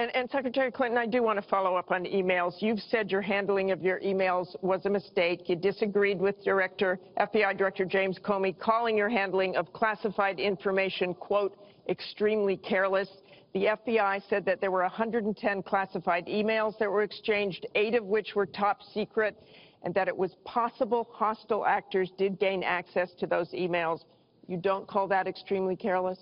And Secretary Clinton, I do want to follow up on emails. You've said your handling of your emails was a mistake. You disagreed with FBI Director James Comey, calling your handling of classified information, quote, extremely careless. The FBI said that there were 110 classified emails that were exchanged, 8 of which were top secret, and that it was possible hostile actors did gain access to those emails. You don't call that extremely careless?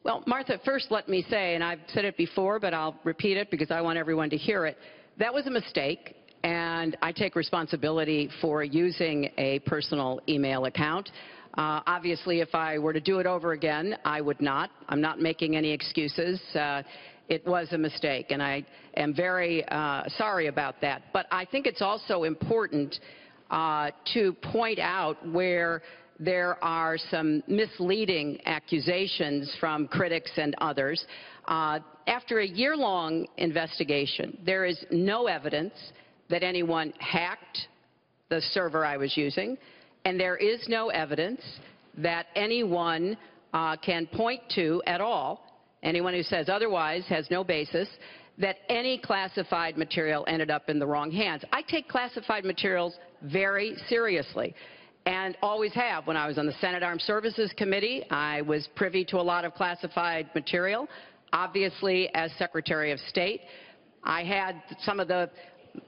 Well, Martha, first let me say, and I've said it before, but I'll repeat it because I want everyone to hear it, that was a mistake, and I take responsibility for using a personal email account. Obviously, if I were to do it over again, I would not. I'm not making any excuses. It was a mistake, and I am very sorry about that. But I think it's also important to point out where there are some misleading accusations from critics and others. After a year-long investigation, there is no evidence that anyone hacked the server I was using, and there is no evidence that anyone can point to at all, anyone who says otherwise has no basis, that any classified material ended up in the wrong hands. I take classified materials very seriously, and always have. When I was on the Senate Armed Services Committee, I was privy to a lot of classified material. Obviously, as Secretary of State, I had some of the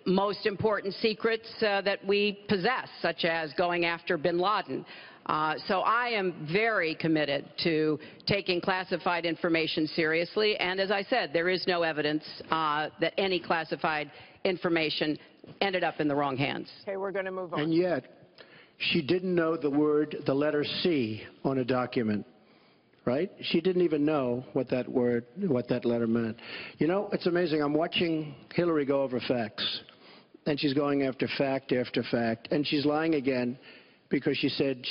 most important secrets that we possess, such as going after bin Laden. So I am very committed to taking classified information seriously, and as I said, there is no evidence that any classified information ended up in the wrong hands. Okay, we're going to move on. And yet, she didn't know the letter C on a document, right? She didn't even know what that letter meant. You know, it's amazing. I'm watching Hillary go over facts, and she's going after fact after fact, and she's lying again because she said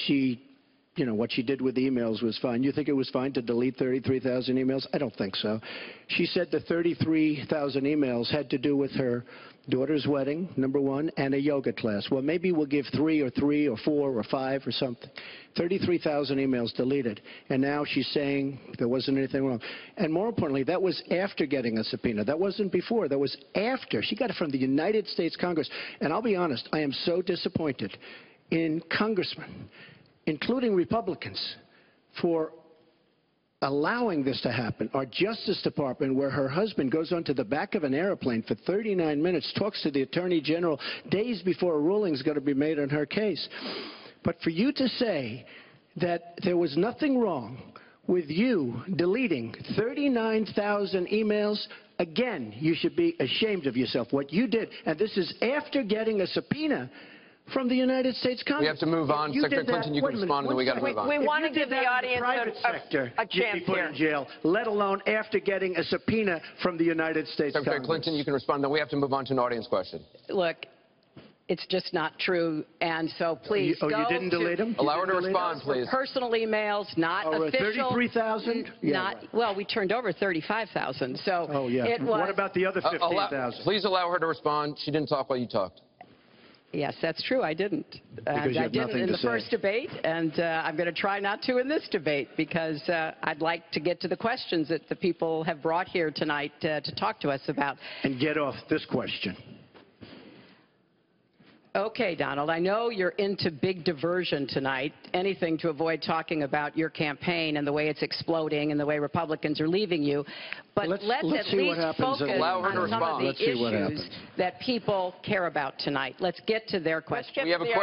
what she did with emails was fine. You think it was fine to delete 33,000 emails? I don't think so. She said the 33,000 emails had to do with her daughter's wedding, number one, and a yoga class. Well, maybe we'll give 3 or 4 or 5 or something. 33,000 emails deleted. And now she's saying there wasn't anything wrong. And more importantly, that was after getting a subpoena. That wasn't before. That was after. She got it from the United States Congress. And I'll be honest, I am so disappointed in congressmen, including Republicans, for allowing this to happen. Our Justice Department, where her husband goes onto the back of an airplane for 39 minutes, talks to the Attorney General days before a ruling is going to be made on her case. But for you to say that there was nothing wrong with you deleting 39,000 emails, again, you should be ashamed of yourself. What you did, and this is after getting a subpoena from the United States Congress. We have to move on. Secretary Clinton, you can respond, and then we got to move on. We want to give the audience a chance put here. In jail, let alone after getting a subpoena from the United States Secretary Congress. Clinton, you can respond. Then we have to move on to an audience question. Look, it's just not true, and so please you didn't delete them? Allow her to respond, please. Personal emails, not official. 33,000? Yeah, well, we turned over 35,000, so it was. What about the other 15,000? Please allow her to respond. She didn't talk while you talked. Yes, that's true. I didn't. I didn't in the first debate, and I'm going to try not to in this debate because I'd like to get to the questions that the people have brought here tonight to talk to us about. And get off this question. Okay, Donald, I know you're into big diversion tonight, anything to avoid talking about your campaign and the way it's exploding and the way Republicans are leaving you. But let's at least focus on some of the issues that people care about tonight. Let's get to their questions. We have a question.